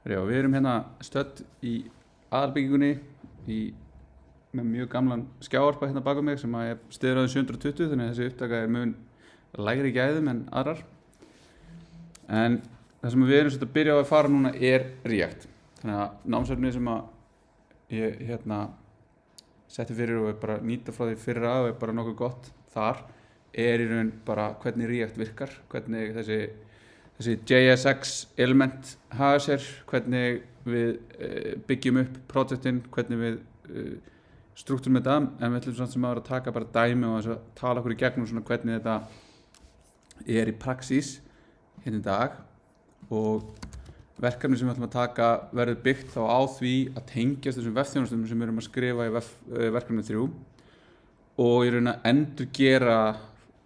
Já, við erum hérna stödd í aðalbyggingunni með mjög gamlan skjávarpa hérna baka mig sem að er stiðraður 720 þannig að þessi upptaka er mun lægri gæðum en aðrar. En það sem við erum svolítið að byrja á að fara núna er React. Þannig að námsefnið sem að ég setti fyrir og er bara nýta frá því fyrra og er bara nokkuð gott þar er í raun bara hvernig React virkar, hvernig þessi JSX element haga sér, hvernig við byggjum upp projektin, hvernig við struktúrum þetta, en við ætlum samt sem að taka bara dæmi og að tala okkur í gegnum svona hvernig þetta er í praxís hérna í dag og verkefni sem við ætlum að taka verður byggt þá á því að tengjast þessum vefþjónustum sem við erum að skrifa í verkefni 3 og í raun að endurgera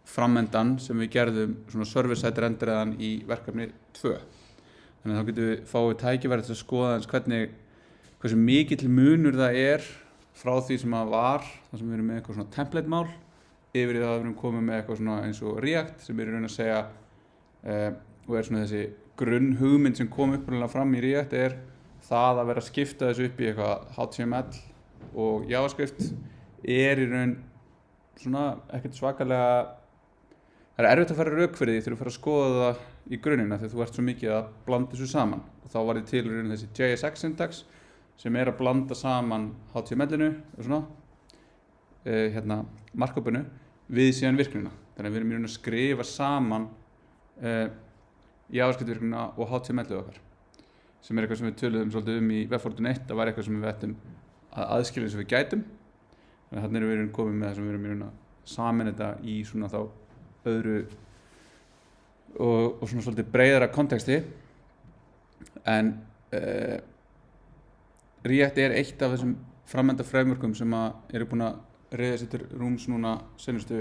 framendan sem við gerðum svona server-side renderaðan í verkefni 2. Þannig að þá getum við fáið tækifæri til að skoða eins hversu mikill munur það er frá því sem að var, þar sem við erum með eitthvað svona template-mál yfir í það að við erum komið með eitthvað svona eins og React sem við erum raun að segja og er svona þessi grunnhugmynd sem kom upprunalega fram í React er það að vera að skipta þessu upp í eitthvað HTML og JavaScript er í raun svona ekkert svakalega. Það er erfitt að fara rök fyrir því þegar þú fer að skoða það í grunnina þegar þú ert svo mikið að blanda þessu saman og þá var til í raun þessi JSX syntax sem er að blanda saman HTML-inu og svona markupinu við síðan virknina. Þannig að við erum í raun að skrifa saman JavaScript-virknina og HTML-ið okkar sem er eitthvað sem við töluðum svolítið í Webfortune 1, það var eitthvað sem við ættum að aðskilja eins og við gætum. Þannig að þarna erum við komið með það sem við erum í raun að sameina þetta í svona þá öðru og svona svolítið breiðara konteksti en React er eitt af þessum framenda frameworkum sem að eru búin að reiða sér til rúms núna senustu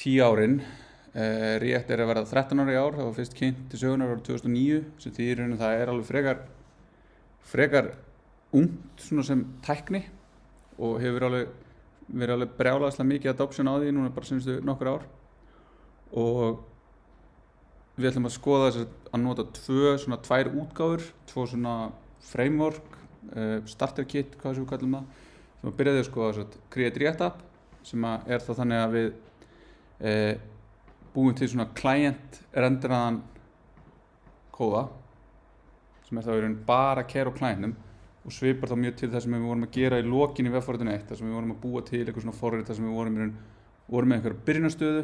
10 árin. React er að verða 13 ára í ár, það var fyrst kynnt til sögunar árið 2009 sem því í raun og það er alveg frekar ungt svona sem tækni og hefur verið alveg brjálæðislega mikið adoption á því núna bara senustu nokkur ár. Og við ætlum að skoða þess að nota tvær útgáfur, svona framework, starter kit, hvað sem við kallum það, sem að byrjaði að skoða þess að Create React App, sem að er þá þannig að við búum til svona client renderaðan kóða, sem er þá í raun bara að keyra á clientnum og svipar þá mjög til það sem við vorum að gera í lokin í Webfortune 1, þar sem við vorum að búa til eitthvað svona forrit, þar sem við vorum með einhverja byrjunarstöðu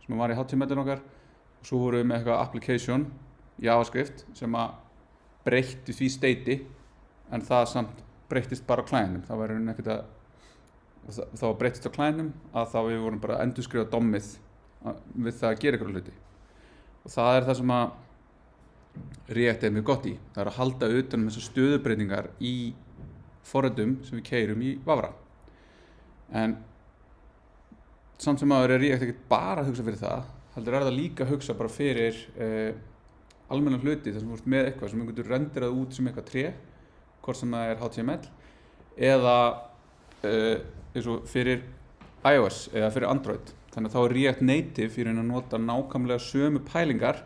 sem var í HTML-in okkar og svo vorum við með eitthvað application, JavaScript, sem að breytti því steiti en það samt breyttist bara á clientnum. Það var ekkert að þá breyttist á clientnum að þá við vorum bara að endurskrifa dommið við það að gera eitthvað hluti. Og það er það sem að React er mjög gott í. Það er að halda utan þessar stöðubreytingar í forritum sem við keyrum í Vavra. En samt sem aður er React ekkert bara að hugsa fyrir það, heldur er það líka að hugsa bara fyrir almenna hluti þar sem þú ert með eitthvað sem þú getur renderað út sem eitthvað tré, hvort sem það er HTML eða eins og fyrir iOS eða fyrir Android. Þannig að þá er React Native í raun að nota nákvæmlega sömu pælingar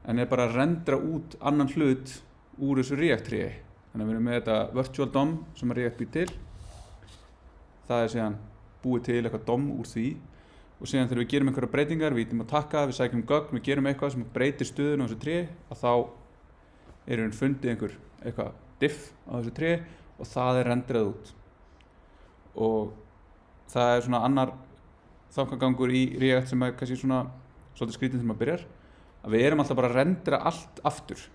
en er bara að rendera út annan hlut úr þessu React tréi. Þannig að við erum með þetta virtual DOM sem React býr til. Það er síðan búið til eitthvað DOM úr því og síðan þegar við gerum einhverja breytingar, við ítum að taka, við sækjum gögn, við gerum eitthvað sem breytir stöðun á þessu tré að þá er fundið eitthvað diff á þessu tré og það er renderað út. Og það er svona annar þankagangur í React sem er kannski svona svolítið skrítið þegar maður byrjar að við erum alltaf bara að rendera allt aftur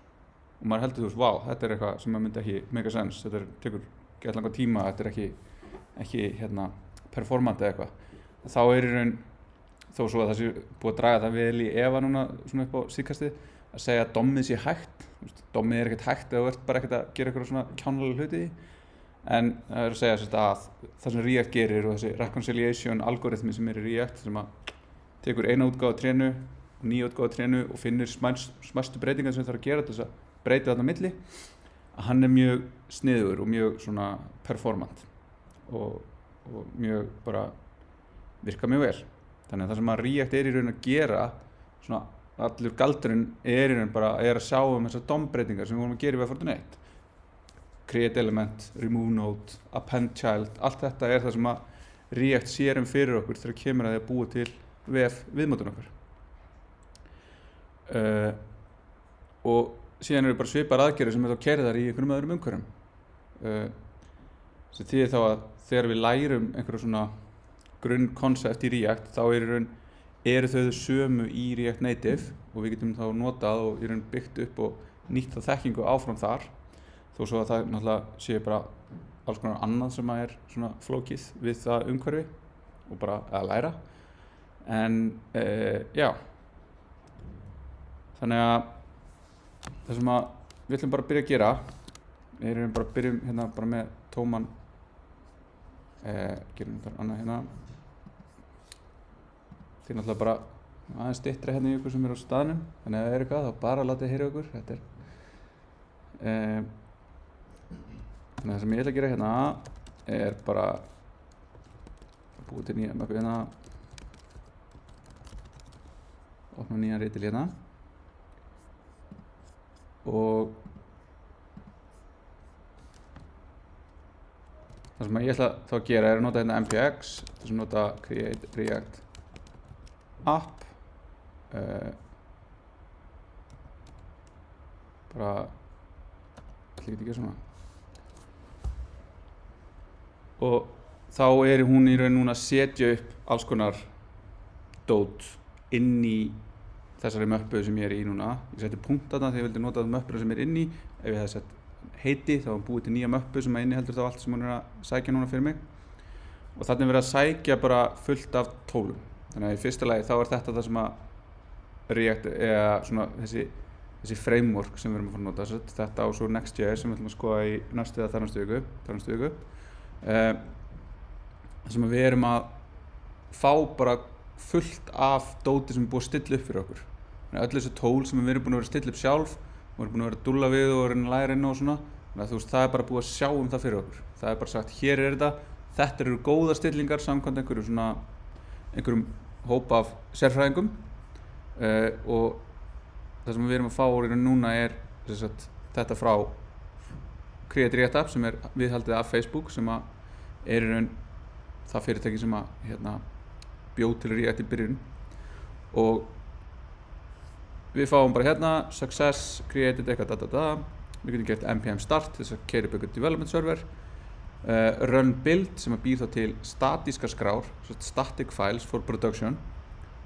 og maður heldur vá, þetta er eitthvað sem myndi ekki make sense, þetta tekur gett langan tíma, þetta er ekki performant eða eitthvað. Þá er í raun, þó svo að það sé búið að draga það vel í efa núna svona upp á síðkastið, að segja að dommið sé hægt. Dommið er ekkert hægt ef þú ert bara ekkert að gera eitthvað svona kjánalega hluti í. En það er að segja að það sem React gerir og þessi reconciliation algoritmi sem er í React sem að tekur eina útgáfu af trénu og nýja útgáfu af trénu og finnur smæstu breytingar sem þarf að gera til þess að breyta þarna á milli, að hann er mjög sniðugur og mjög svona performant og mjög bara virka mjög vel. Þannig að það sem að React er í raun að gera svona allur galdurinn í raun bara að sjá þessar DOM-breytingar sem við vorum að gera í Web.NET. Create element, remove node, append child, allt þetta það sem að React sér fyrir okkur þegar kemur að því að búa til viðmótun okkar. Og síðan eru bara svipar aðgerðir sem þá keyrðar í einhverjum öðrum umhverfum. Sem þýðir þá að þegar við lærum einhverja svona grunnkonsept í React þá eru þau sömu í React Native og við getum þá notað og byggt upp og nýtt þá þekkingu áfram þar, þó svo að það náttúrulega sé bara alls konar annað sem að svona flókið við það umhverfi og bara að læra. En já, þannig að það sem að við ætlum bara að byrja að gera bara að byrjum hérna bara með tóman gerum þetta annað hérna. Þið náttúrulega bara aðeins styttra hérna í ykkur sem á staðnum, þannig að ef það eitthvað þá bara látið heyra ykkur. Þetta þannig að það sem ég ætla að gera hérna bara að búa til nýja möppu hérna, opna nýjan ritil hérna og það sem ég ætla þá að gera að nota hérna npx, þess að nota create react app bara ætla ekki að gera svona og þá hún í raun núna að setja upp alls konar dót inn í þessari möppu sem ég í núna. Ég setti punkt þarna þegar ég vildi nota möppuna sem inn í. Ef ég hefði sett heiti þá búið til nýja möppu sem inniheldur þá allt sem hún að sækja núna fyrir mig. Og þarna verið að sækja bara fullt af tólum. Þannig að í fyrsta lagi þá þetta það sem að React eða svona þessi framework sem við erum að fara að nota. Þetta og svo Next.js sem við ætlum að skoða í næstu eða þarnastu viku. Það sem við erum að fá bara fullt af dóti sem búið að stilla upp fyrir okkur. Öll þessi tól sem við erum búin að vera að stilla upp sjálf og við erum búin að vera að dúlla við og reyna að læra inn og svona. Þannig að það bara búið að sjá það fyrir okkur. Það bara sagt, hér þetta eru góðar stillingar samkvæmt einhverjum hópa af sérfræðingum og það sem við erum að fá núna þetta frá Create React App sem viðhaldið af Facebook sem í raun það fyrirtæki sem bjóð til React í byrjun og við fáum bara hérna success, created eitthvað við getum gert npm start þess að keyra upp eitthvað development server run build sem býr þá til statískar skrár, static files for production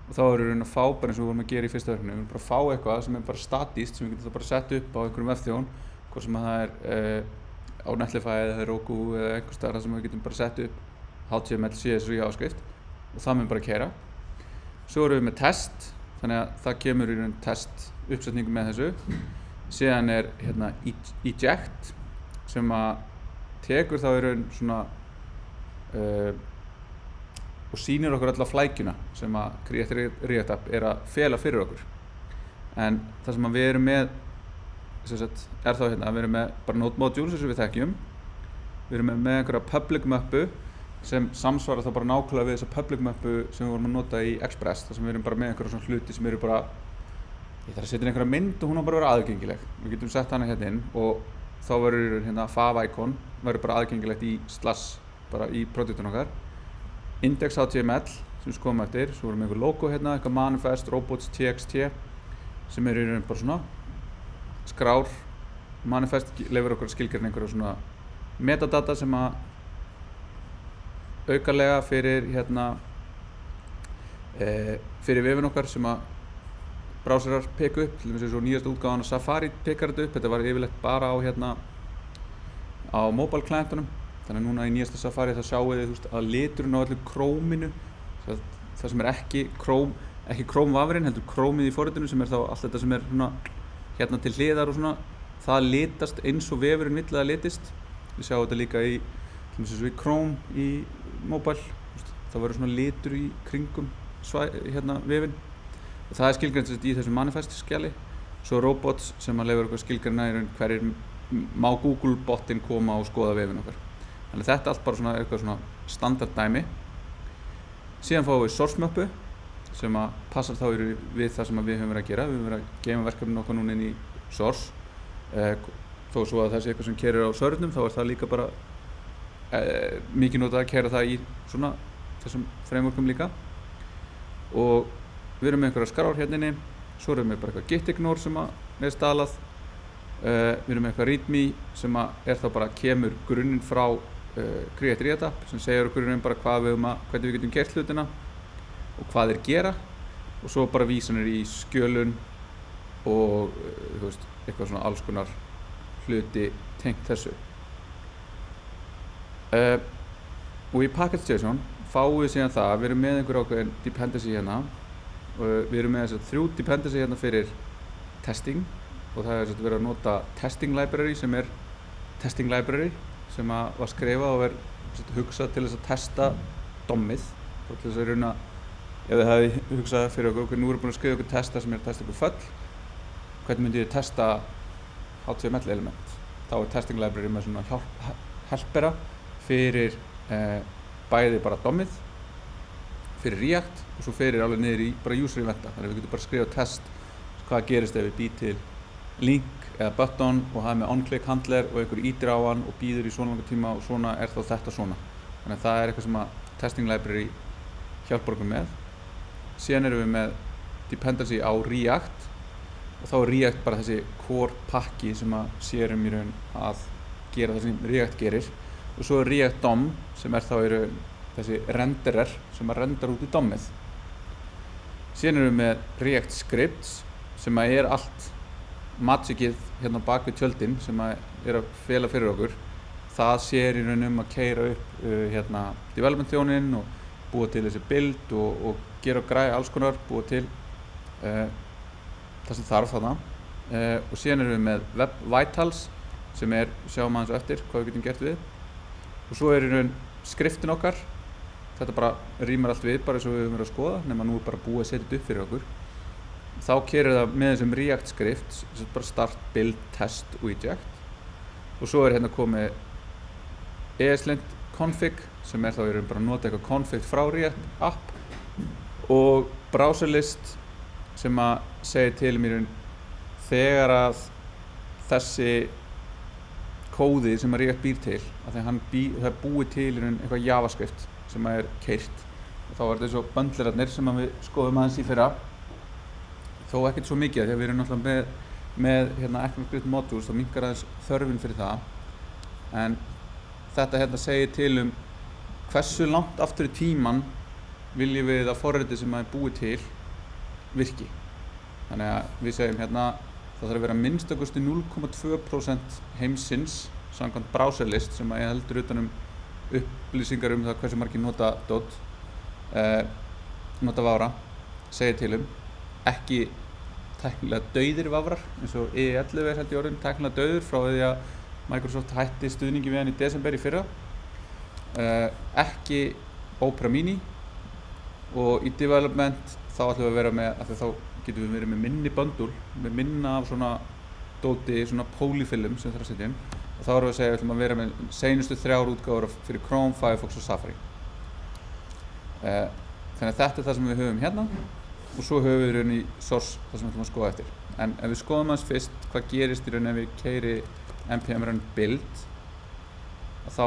og þá erum við að fá bara eins og við vorum að gera í fyrsta verkefni, við erum bara að fá eitthvað sem bara statíst sem við getum þá bara sett upp á einhverjum vefþjón, hvort sem það á Netlify eða Heroku eða einhvers staðar sem við getum bara sett upp HTML, CSS og JavaScript og það mun bara keyra. Svo erum við með test, þannig að það kemur í raun test uppsetningu með þessu. Síðan hérna eject sem að tekur þá í raun svona og sýnir okkur alla flækjuna sem að Create React App að fela fyrir okkur. En það sem við erum með þá hérna, við erum með bara node modules eins og við þekkjum. Við erum með einhverja public möppu sem samsvarar þá bara nákvæmlega við þessa public möppu sem við vorum að nota í Express, þar sem við erum bara með einhverja svona hluti sem eru bara ég þarf að setja inn einhverja mynd og hún á bara að vera aðgengileg. Við getum sett hana hérna inn og þá verður hérna fav-icon verður bara aðgengilegt í slash bara í projektinu okkar. Index.html sem við skoðum eftir, svo erum við einhver logo hérna, eitthvað manifest, robots, txt sem eru í raun bara svona skrár. Manifest leyfir okkur að skilgreina einhverja svona metadata sem að aukalega fyrir hérna fyrir vefinn okkar sem að browserar peka upp, til dæmis eins og nýjasta útgáfan af Safari pekar þetta upp. Þetta var yfirleitt bara á hérna á mobile klientunum. Þannig að núna í nýjasta Safari þá sjáum við að liturinn á öllu Chrome-inu, það sem ekki Chrome-vafrinn, heldur Chrome-ið í forritinu sem þá allt þetta sem svona hérna til hliðar og svona, það litast eins og vefurinn vill að það litist. Við sjáum þetta líka í til dæmis eins og í Chrome í mobile, það verður svona litur í kringum hérna vefinn. Og það skilgreint í þessu manifest skjali. Svo robots sem að leyfir okkur skilgreina hverjir má Google botinn koma og skoða vefinn okkar. Þannig að þetta allt bara svona eitthvað svona standard dæmi. Síðan fáum við source möppu sem að passar þá við það sem við höfum verið að gera. Við höfum verið að geyma verkefnin okkar núna inn í Source. Þó svo að það sé eitthvað sem keyrir á servernum, þá það líka bara mikið notað að keyra það í svona þessum frameworkum líka. Og við erum með einhverja skrár hérna inni, svo erum við bara eitthvað gitignore sem er staðlað. Við erum með eitthvað readme sem þá bara kemur grunninn frá Create React App sem segir okkur bara hvernig við getum gert hlutina og hvað þeir gera, og svo bara vísanir í skjölun og eitthvað svona alls konar hluti tengt þessu. Og í package.json fáum við síðan það, við erum með einhver ákveðin dependency hérna. Við erum með þessar 3 dependency hérna fyrir testing, og það er verið að nota testing library sem er testing library sem var skrifað og hugsað til þess að testa DOM-ið, og til þess að rauna, ef þið hefði hugsað fyrir okkur, nú erum við búin að skrifa okkur testa sem er að testa okkur föll, hvernig myndi ég testa HTML element? Þá er testing library með svona helpera fyrir bæði bara DOM-ið, fyrir React og svo fyrir alveg niður í bara user eventa. Þannig að við getum bara skrifa test hvað gerist ef við bý til link eða button og hafa með on-click handler og einhver ítir á hann og býður í svona langa tíma og svona er þá þetta svona. Þannig að það er eitthvað sem að testing library hjálpar okkur með. Síðan erum við með dependency á React, og þá er React bara þessi core pakki sem sér í raun að gera það sem React gerir, og svo er React DOM sem þá í raun þessi renderer sem rendar út í DOM-ið. Síðan erum við með React Scripts sem er allt magicið hérna bak við tjöldin sem er að fela fyrir okkur. Það sér í raun að keyra upp hérna development þjóninn og búa til þessi build og gera og græja alls konar, búa til það sem þarf þarna. Og síðan erum við með Web Vitals sem sjáum aðeins eftir hvað við getum gert við. Og svo í raun skriftin okkar. Þetta bara rýmar allt við, bara eins og við höfum verið að skoða, nema nú bara búið að setja þetta upp fyrir okkur. Þá keyrir það með þessum React script, bara start, build, test og eject. Og svo hérna komið ESLint config sem þá bara að nota eitthvað config frá React app, og browserlist sem segir til mér þegar að þessi kóði sem React býr til, að það er búið til eitthvað JavaScript sem keyrt, og þá þetta eins og bundlerarnir sem við skoðum aðeins í fyrra, þó ekkert svo mikið, því að við erum náttúrulega með hérna ECMAScript modules, þá minnkar aðeins þörfin fyrir það, en þetta segir til hversu langt aftur í tíman viljum við að forritið sem búið til virki. Þannig að við segjum hérna það þarf að vera minnstakosti 0,2% heimsins samkvæmt browserlist sem heldur utan upplýsingar það hversu margir nota vafra, segir til ekki tæknilega dauðir vafrar eins og E11 held í orðin tæknilega dauður frá því að Microsoft hætti stuðningi við hann í desember í fyrra, ekki Opera Mini, og í development þá ætlum við að vera með, af því þá getum við verið með minni bundle, með minna af svona dóti, svona polyfillum sem þarf að setja inn, og þá erum við að segja að við ætlum að vera með seinustu 3 útgáfur fyrir Chrome, Firefox og Safari. Þannig að þetta er það sem við höfum hérna, og svo höfum við raun í Source það sem við ætlum að skoða eftir. En ef við skoðum aðeins fyrst hvað gerist í raun ef við keyri npm run build, þá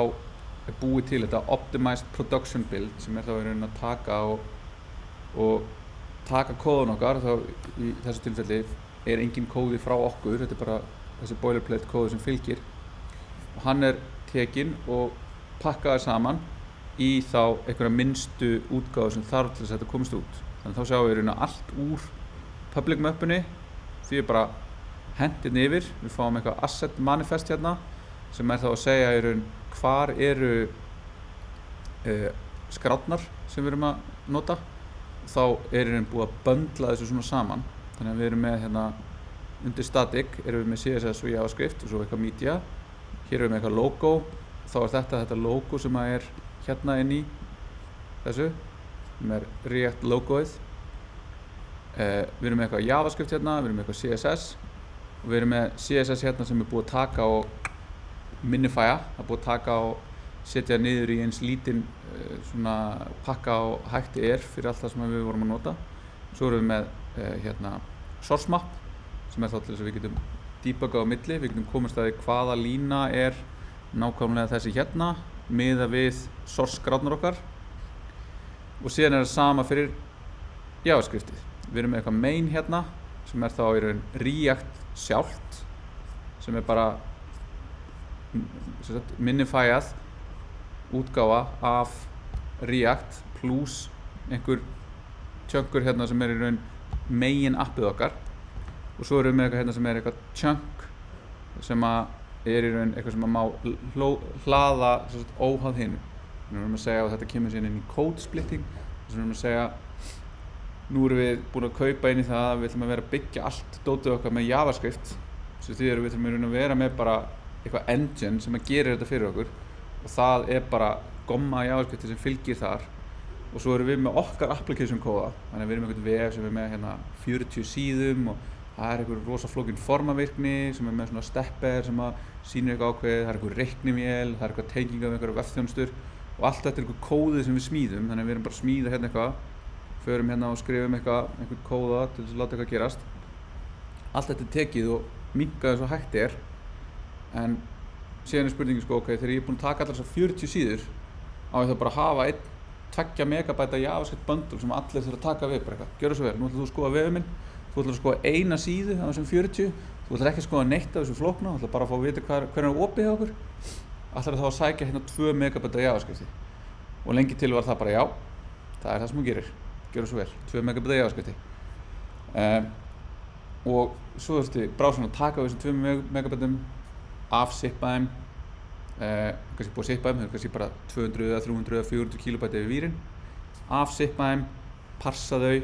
er búið til þetta optimized production build sem þá í raun að taka og taka kóðun okkar. Þá í þessu tilfelli er engin kóði frá okkur, þetta er bara þessi boilerplate kóði sem fylgir, og hann er tekinn og pakkaður saman í þá einhverja minnstu útgáfu sem þarf til þess að þetta komist út. Þannig þá sjáum við raun allt úr public mappunni, því bara hendin yfir, við fáum eitthvað asset manifest hérna sem þá að segja í raun hvar eru skrárnar sem við erum að nota. Þá í raun búið að bundla þessu svona saman, þannig að við erum með hérna undir static erum við með CSS og JavaScript og svo eitthvað media. Hér erum við með eitthvað logo, þá er þetta logo sem hérna inn í þessu sem React logoið. Við erum með eitthvað JavaScript hérna, við erum með eitthvað CSS og við erum með CSS hérna sem búið að taka og minifæja, það búið að taka og setja niður í eins lítinn svona pakka og hægt fyrir allt það sem við vorum að nota. Svo erum við með source map sem þá til þess að við getum debugað á milli, við getum komast að því hvaða lína nákvæmlega þessi miðað við source skráðnar okkar, og síðan það sama fyrir JavaScriptið. Við erum með eitthvað main sem þá í raun React sjálft, sem bara minifæjað útgáfa af React pluss einhver chunkur sem í raun megin appið okkar, og svo erum við með eitthvað sem eitthvað chunk sem í raun eitthvað sem má hlaða óháð hinu. Við erum að segja að þetta kemur síðan inn í code splitting, þess að við erum að segja nú erum við búin að kaupa inn í það að við ætlum að vera að byggja allt dótið okkar með JavaScript, sem því við ætlum að vera með bara eitthvað engine sem gerir þetta fyrir okkur, og það bara gomma JavaScript sem fylgir þar. Og svo erum við með okkar application kóða, þannig að við erum með einhvern vef sem með 40 síðum, og það einhver rosa flókin formavirkni sem með svona stepper sem sýnir eitthvað ákveðið, það einhver reiknivél, það eitthvað tenging af einhverja vefþjónustur, og allt þetta einhver kóðið sem við smíðum, þannig að við erum bara að smíða eitthvað, förum og skrifum einhvern kóða til þess að láta eitthvað gerast. Allt þetta tekið og minkað eins og hægt en síðan spurningin ok, þegar ég búinn að taka allar þessar 40 síður, á ég þá bara að hafa 2 megabæta JavaScript bundle sem allir þurfa að taka við, bara eitthvað, gjörðu svo vel, nú ætlar þú að skoða vefinn minn, þú ætlar að skoða eina síðu af þessum 40, þú ætlar ekki að skoða neitt af þessum flókna, þú ætlar bara að fá að vita hvernig opið hjá okkur, ætlar þá að sækja 2 megabæta JavaScript, og lengi til var það bara já, það það sem þú gerir, gjörðu svo vel, 2 megabæta JavaScript, og svo þurfti browserinn að taka þessum 2 megabætum, afsippa þeim, kannski búið að sippa þeim, kannski bara 200, 300, 400 kilobæti yfir vírinn, afsippa þeim, parsa þau,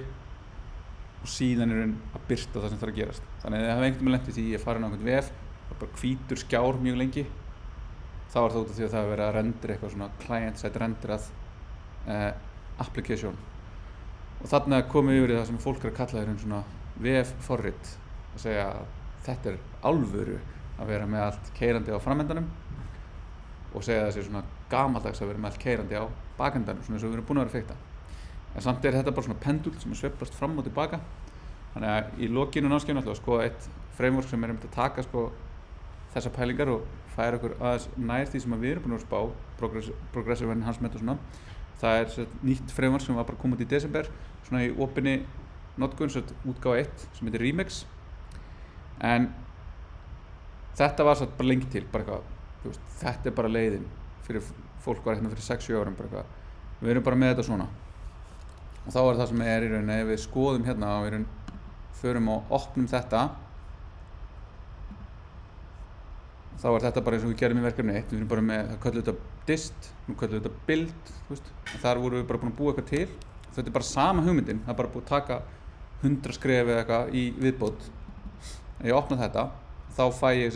og síðan að birta það sem þarf að gerast. Þannig að ef það einhvern veginn lent í því að fara inn á einhvern vef, það bara hvítur skjár mjög lengi, þá það út af því að það verið að rendera eitthvað svona client-side renderað application. Og þarna komum við yfir í það sem fólk að kalla svona vef-forrit, að segja að þetta alvöru að vera með allt keyrandi á framendanum, og segja að það sé svona gamaldags að vera með allt keyrandi á bakendanum, svona eins og við erum búin að vera að feikta. En samt þetta bara svona pendul sem sveiflast fram og tilbaka. Þannig að í lokinu námskeiðinu ætlum við að skoða eitt framework sem að taka þessar pælingar og færa okkur aðeins nær því sem við erum búin að spá, Progressive Enhancement og svona. Það nýtt framework sem var bara komið út í desember, svona í opinni notkun, útgáfa 1 sem heitir Remix. En þetta var satt bara lengi til, bara eitthvað, þetta bara leiðin fyrir fólk var fyrir 6-7 árum, bara eitthvað. Við erum bara með þetta svona. Og þá það sem í raun, ef við skoðum og við förum og opnum þetta, þá þetta bara eins og við gerum í verkefni 1, við erum bara með, það kallum þetta dist, nú kallum þetta build, þar vorum við bara búin að búa eitthvað til, þetta bara sama hugmyndin, það bara búið að taka 100 skref eða eitthvað í viðbót. Ef ég opna þetta, þá fæ ég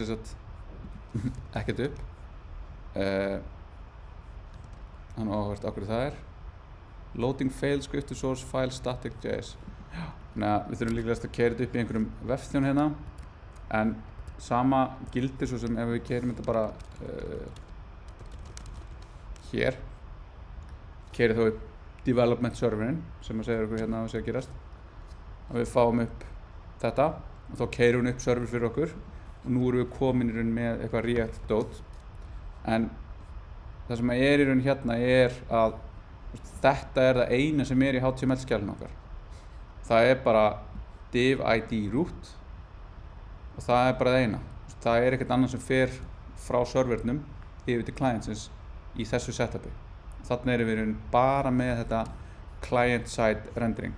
ekkert upp, þannig áhvert á hverju það loading failed script to source file static.js. Þannig að við þurfum líklegast að keyra þetta upp í einhverjum vefþjón en sama gildir svo sem ef við keyrum þetta bara hér, keyri þá upp development serverinn sem segir okkur að það sé að gerast, og við fáum upp þetta og þá keyrum við upp server fyrir okkur, og nú erum við komin í raun með eitthvað React dot. En það sem í raun að þetta það eina sem í HTML-skjalinu okkar. Það bara div id root, og það bara það eina. Það ekkert annað sem fer frá servernum yfir til clientsins í þessu setupi. Þannig erum við bara með þetta client-side rendering.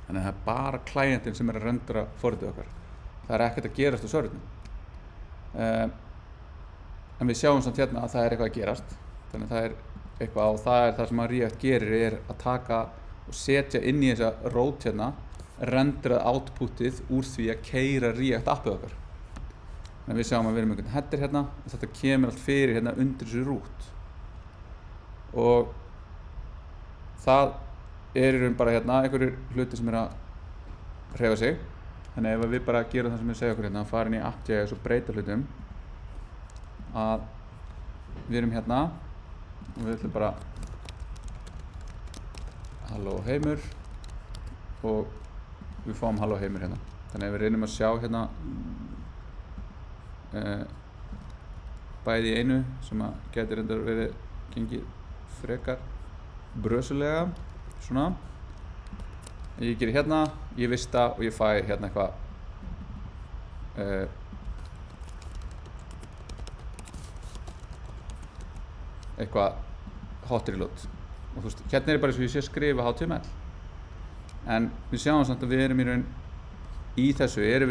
Þannig að það bara clientin sem að rendera forritið okkar. Það ekkert að gerast á servernum. En við sjáum samt að það eitthvað að gerast. Þannig að það eitthvað, og það sem að React gerir að taka og setja inn í þessa rót renderað outputið úr því að keyra React appið okkar. Þannig að við sjáum að við erum einhvern header og þetta kemur allt fyrir undir þessu rút. Og það í raun bara einhverjir hluti sem að hreyfa sig. Þannig ef við bara gerum það sem við segja okkur að fara inn í app.js og breyta hlutum, að við erum og við ætlum bara halló heimur, og við fáum halló heimur hérna. Þannig að við reynum að sjá hérna bæði í einu sem að getur reyndar verið gengið frekar brösulega, svona. Ég geri hérna, ég vista og ég fæ hérna eitthvað hot reload. Og þú veist, hérna er bara eins og ég sé að skrifa HTML. En við sjáum samt að við erum í raun í þessu, erum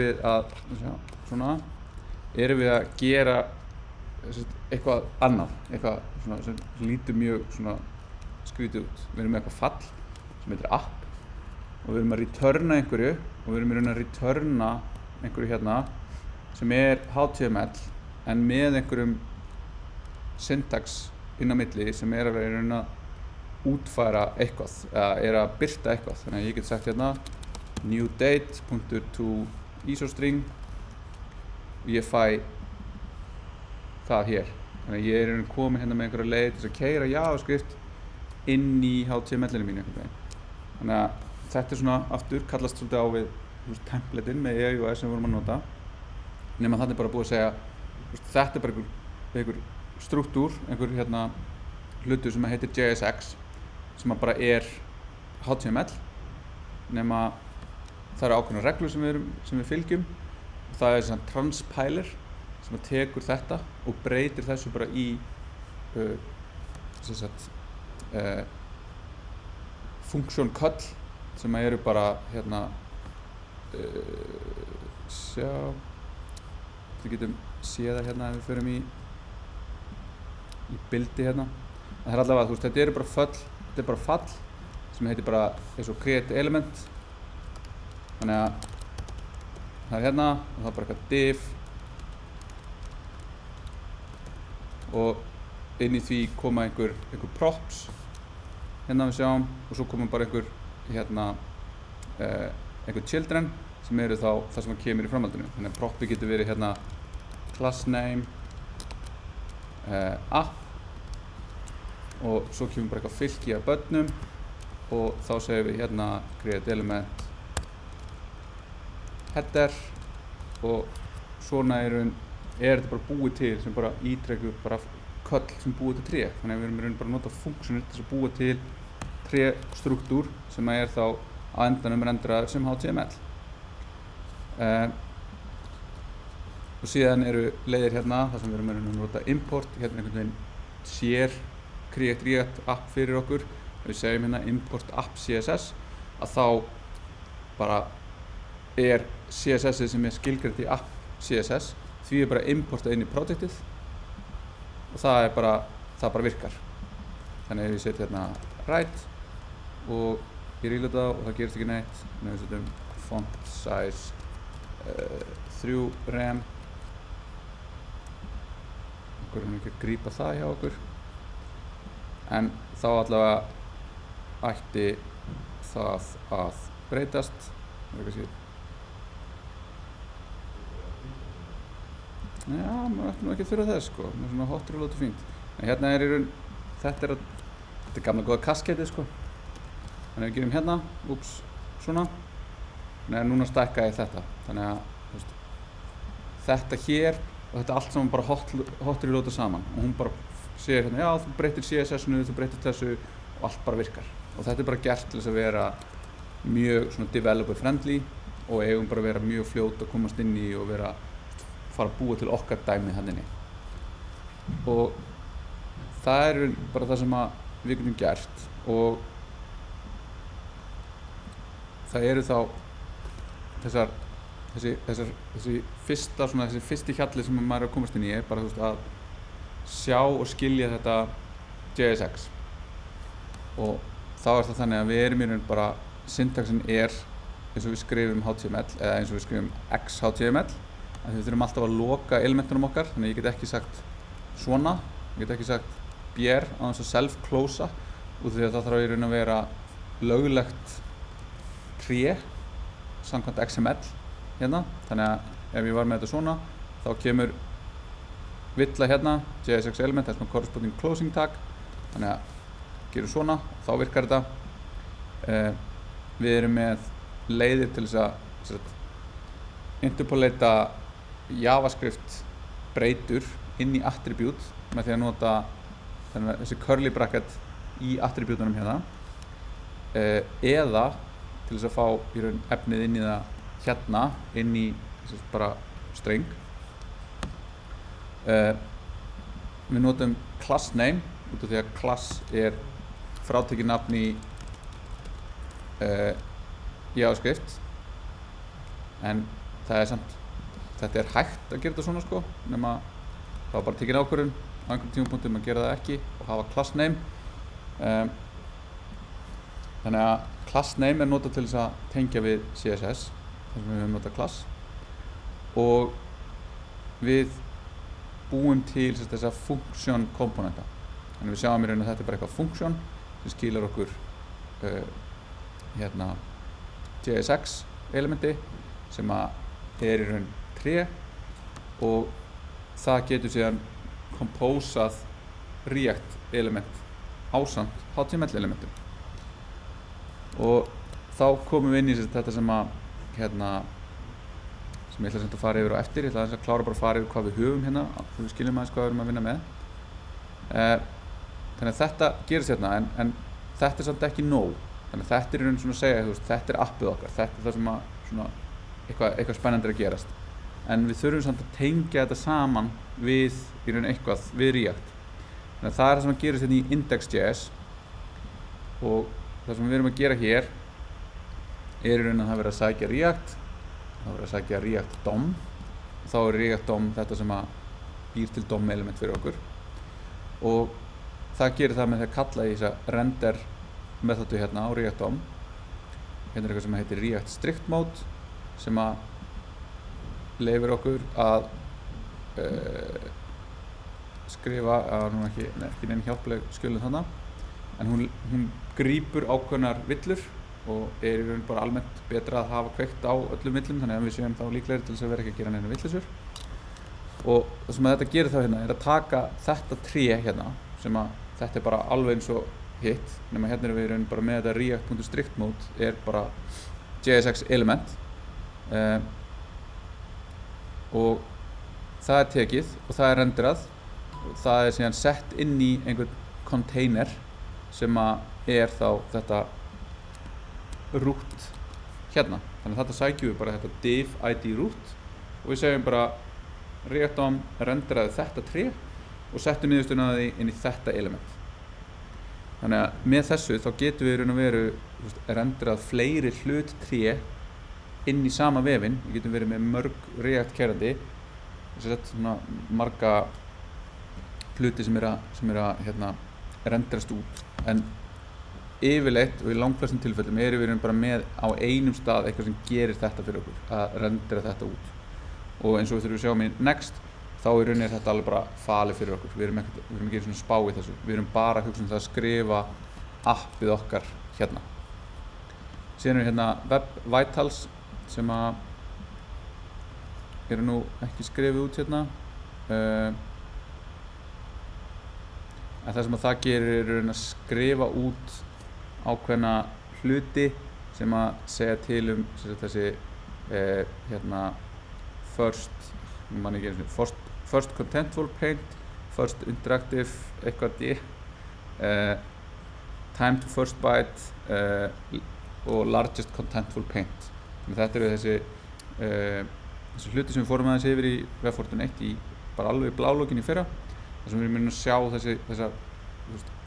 við að gera eitthvað annað, eitthvað svona sem lítur mjög svona skrítið út. Við erum með eitthvað fall sem heitir app og við erum að returna einhverju og við erum í raun að returna einhverju hérna sem er HTML en með einhverjum syntax inn á milli sem er að vera í raun að útfæra eitthvað, eða er að birta eitthvað. Þannig að ég get sagt hérna new date, punktur to isostring og ég fæ það hér. Þannig að ég er komin hérna með einhverja leið til að keyra JavaScript inn í HTML-inu mínu einhvern veginn. Þannig að þetta er svona aftur kallast svolítið á við templatein með EUS sem við vorum að nota. Nema þannig bara búið að segja þetta er bara einhver struktúr, einhver hérna hlutur sem heitir JSX sem bara er HTML nema það eru ákveðnar reglur sem við fylgjum og það er svona transpiler sem tekur þetta og breytir þessu bara í function call sem eru bara hérna við getum séð það hérna ef við förum í bildi hérna. Það er allavega, þú veist, þetta er bara fall sem heitir bara eins og create element. Þannig að það er hérna og það er bara eitthvað div og inn í því koma einhver props hérna við sjáum og svo koma bara einhver children sem eru þá það sem kemur í framhaldinu. Þannig að propi getur verið hérna class name app og svo kemur bara eitthvað fylki af börnum og þá segum við hérna create element header og svona er þetta bara búið til sem bara ítrekku bara köll sem búið til tré. Þannig að við erum bara að nota funksjónir til að búa til tré-struktúr sem er þá á endanum rendraður sem HTML. Og síðan eru leiðir hérna þar sem við erum að nota import, hérna einhvern veginn sér create react app fyrir okkur. Við segjum hérna import app CSS að þá bara er CSS-ið sem er skilgreint í app CSS því er bara importað inn í projektið og það bara virkar. Þannig að við setjum hérna write og ég reloada og það gerist ekki neitt. Þannig að við setjum font size 3 rem. Okkur er ekki að grípa það hjá okkur. En þá allavega ætti það að breytast. Já, maður ætti nú ekki að þurfa þess sko. Það er svona hot reload og fínt. En hérna er í raun, þetta er gamla góða kaskeitið sko. Þannig að við gerum hérna, svona. Þannig að núna stækka ég þetta. Þannig að þetta hér og þetta allt saman bara hot reloada saman. Og hún bara segir hérna, já þú breytir CSS-inu, þú breytir þessu og allt bara virkar. Og þetta er bara gert til þess að vera mjög svona developer friendly og eigum bara að vera mjög fljót að komast inn í og fara að búa til okkar dæmi hann inni. Og það er bara það sem við getum gert og það eru þá þessi fyrsti hjalli sem maður er að komast inn í er bara þú veist að sjá og skilja þetta JSX og þá er það þannig að við erum í raun bara syntaxin er eins og við skrifum HTML eða eins og við skrifum XHTML að við þurfum alltaf að loka elementunum okkar þannig að ég get ekki sagt svona ég get ekki sagt br á þess að self-closa út því að það þarf í raun að vera löglegt tré samkvæmt XML hérna þannig að ef ég var með þetta svona þá kemur villa hérna JSX element þess með corresponding closing tag þannig að gerum svona þá virkar þetta við erum með leiðir til þess að interpolata JavaScript breytur inn í attribute með því að nota þessi curly bracket í attributunum hérna, eða til þess að fá í raun efnið inn í það hérna, inn í bara string. Við notum class name út af því að class frátekið nafn í JavaScript, en þetta hægt að gera þetta svona sko, nema það var bara tekin ákvörðun á einhverjum tímapunktum að gera það ekki og hafa class name. Þannig að class name notað til þess að tengja við CSS, þar sem við höfum notað class, og við búum til þessa function komponenta. Þannig við sjáum í raun að þetta bara eitthvað function sem skilar okkur JSX elementi sem í raun tré, og það getur síðan komposað React element ásamt HTML elementum. Og þá komum við inn í þetta sem ég ætla að fara yfir á eftir. Ég ætla að klára bara að fara yfir hvað við höfum hérna, svo við skiljum aðeins hvað við erum að vinna með. Þannig að þetta gerist hérna, en þetta samt ekki nóg. Þannig að þetta í raun svona að segja, þetta appið okkar, þetta það sem eitthvað spennandi að gerast. En við þurfum samt að tengja þetta saman við í raun eitthvað, við React. Þannig að það það sem að gerist hérna í index.js, og það sem við erum að gera hér í raun að það verið að sækja React, það verið að sækja React DOM, og þá React DOM þetta sem að býr til DOM element fyrir okkur, og það gerir það með því að kalla í þessa render methodu hérna á React DOM. Hérna eitthvað sem heitir React strict mode, sem að leyfir okkur að skrifa nú ekki neinn hjálpleg skjölun þarna, en hún grípur ákveðnar villur og í raun bara almennt betra að hafa kveikt á öllum villum, þannig að við séum þá líklegri til þess að vera ekki að gera neina villisur. Og það sem þetta gerir þá hérna að taka þetta tré hérna, sem að þetta bara alveg eins og hitt, nema hérna við í raun bara með þetta React.strict mode bara JSX element, og það tekið og það renderað, og það síðan sett inn í einhvern container sem að þá þetta root hérna. Þannig að þetta sækjum við bara þetta div id root, og við segjum bara React DOM renderaði þetta tré og settum niðurstöðuna því inn í þetta element. Þannig að með þessu þá getum við raun og veru renderað fleiri hlut tré inn í sama vefinn. Við getum verið með mörg React kerandi, svona marga hluti sem að renderast út, en yfirleitt og í langflestum tilfellum erum við bara með á einum stað eitthvað sem gerir þetta fyrir okkur, að rendera þetta út. Og eins og þegar við sjáum í next, þá í rauninni þetta alveg bara falið fyrir okkur. Við erum ekki svona spá í þessu, við erum bara að hugsa það að skrifa appið okkar hérna. Síðan hérna Web Vitals sem að eru nú ekki skrifið út hérna, en það sem að það gerir að skrifa út ákveðna hluti sem að segja til þessi first contentful paint, first interactive eitthvað time to first byte og largest contentful paint. Þannig þetta eru þessi hluti sem við fórum aðeins yfir í Webfortune 1 í bara alveg blálogin í fyrra, þar sem við munum sjá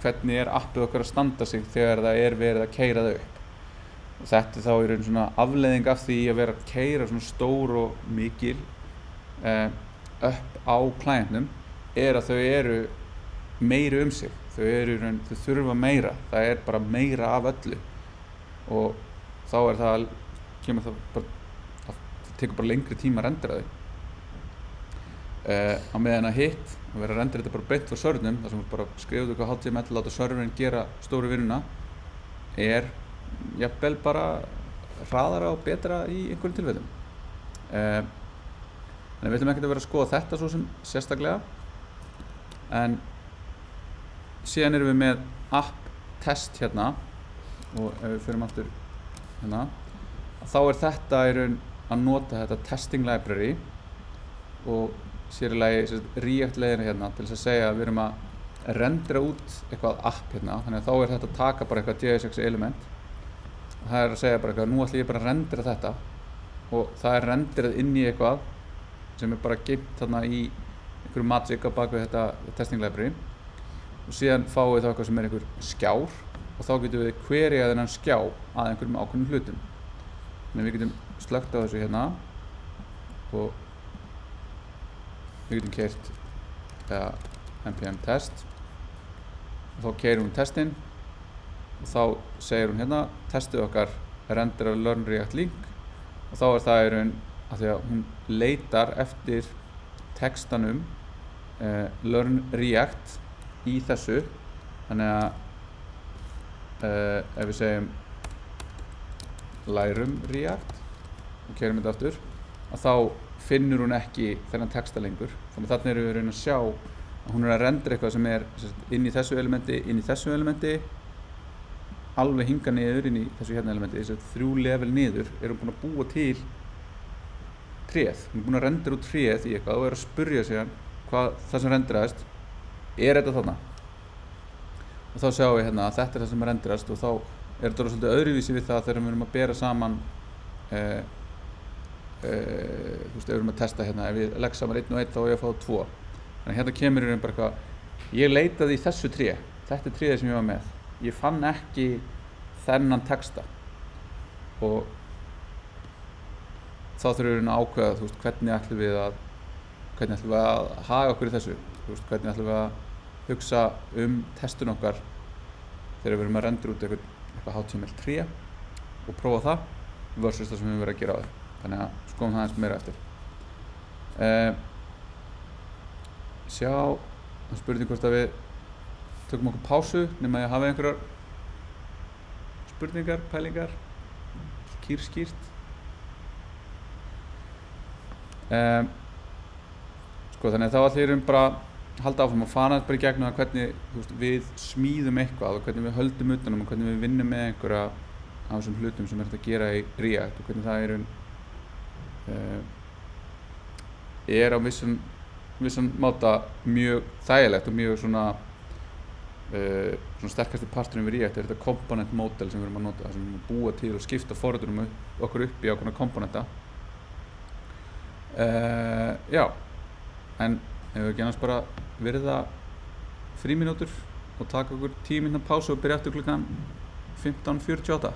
hvernig appið okkar að standa sig þegar það verið að keyra það upp. Og þetta þá í raun svona afleiðing af því að vera að keyra svona stór og mikil upp á klientnum, að þau eru meiri sig. Þau þurfa meira, það bara meira af öllu, og þá það tekur bara lengri tíma að rendera þau. Á meðan að hitt, að vera að rendera þetta bara beint frá servernum, þar sem bara skrifaðu eitthvað HTML, láta serverinn gera stóru vinnuna, jafnvel bara hraðara og betra í einhverjum tilfellum. Þannig við ætlum ekkert að vera að skoða þetta svo sem sérstaklega, en síðan erum við með app test hérna, og ef við förum aftur hérna, þá þetta í raun að nota þetta testing library og sér í lagi React leiðina hérna til þess að segja að við erum að rendera út eitthvað app hérna, þannig að þá þetta að taka bara eitthvað JSX element og það að segja bara eitthvað, nú ætlum ég bara að rendera þetta og það renderað inn í eitthvað sem bara geymt þarna í einhverju magic á bak við þetta testing library og síðan fáum við þá eitthvað sem einhver skjár og þá getum við queryað þennan skjá að einhverjum ákveðnum hlutum. Þannig við getum slögt á þessu hérna og við getum keyrt npm test og þá keyrum við testinn og þá segir hún hérna testið okkar rendera learn react link og þá það í raun að því að hún leitar eftir textanum learn react í þessu, þannig að ef við segjum lærum react og keyrum þetta aftur að þá finnur hún ekki þennan texta lengur, þannig að þarna erum við raun að sjá að hún að rendera eitthvað sem inn í þessu elementi alveg hinga niður inn í þessu hérna elementi, þessu 3 level niður erum búin að búa til tréð, hún búin að rendera út tréð í eitthvað og að spyrja sig hvað það sem renderaðist þetta þarna og þá sjáum við hérna að þetta það sem renderast og þá þetta svolítið öðruvísi við það þegar við erum að bera saman þú veist, ef við erum að testa hérna, ef ég legg saman 1 og 1 þá ég að fá 2 þannig hérna kemur í raun bara eitthvað ég leitaði í þessu tré, þetta tréð sem ég var með ég fann ekki þennan texta og þá þurfum við að ákveða þú veist, hvernig ætlum við að haga okkur í þessu þú veist, hvernig ætlum við að hugsa testun okkar þegar við erum að rendera út eitthvað HTML 3 og prófa það versus það sem við verðum að gera á þau þannig að skoðum það eins meira eftir sjá það spurning hvort að við tökum okkur pásu nema að hafa einhverjar spurningar, pælingar skýrt sko þannig að þá allir erum bara halda áfram að fara bara í gegnum það hvernig veist, við smíðum eitthvað og hvernig við höldum utanum og hvernig við vinnum með einhverja af þessum hlutum sem hægt að gera í React og hvernig það á vissan máta mjög þægilegt og mjög svona sterkasti parturinn við React þetta komponent model sem við erum að nota þar sem við erum að búa til og skipta forritunum okkur upp í ákveðna komponenta já en ef við ekki annars bara virða frímínútur og taka okkur 10 mínútna pásu og byrja eftir klukkan 15:48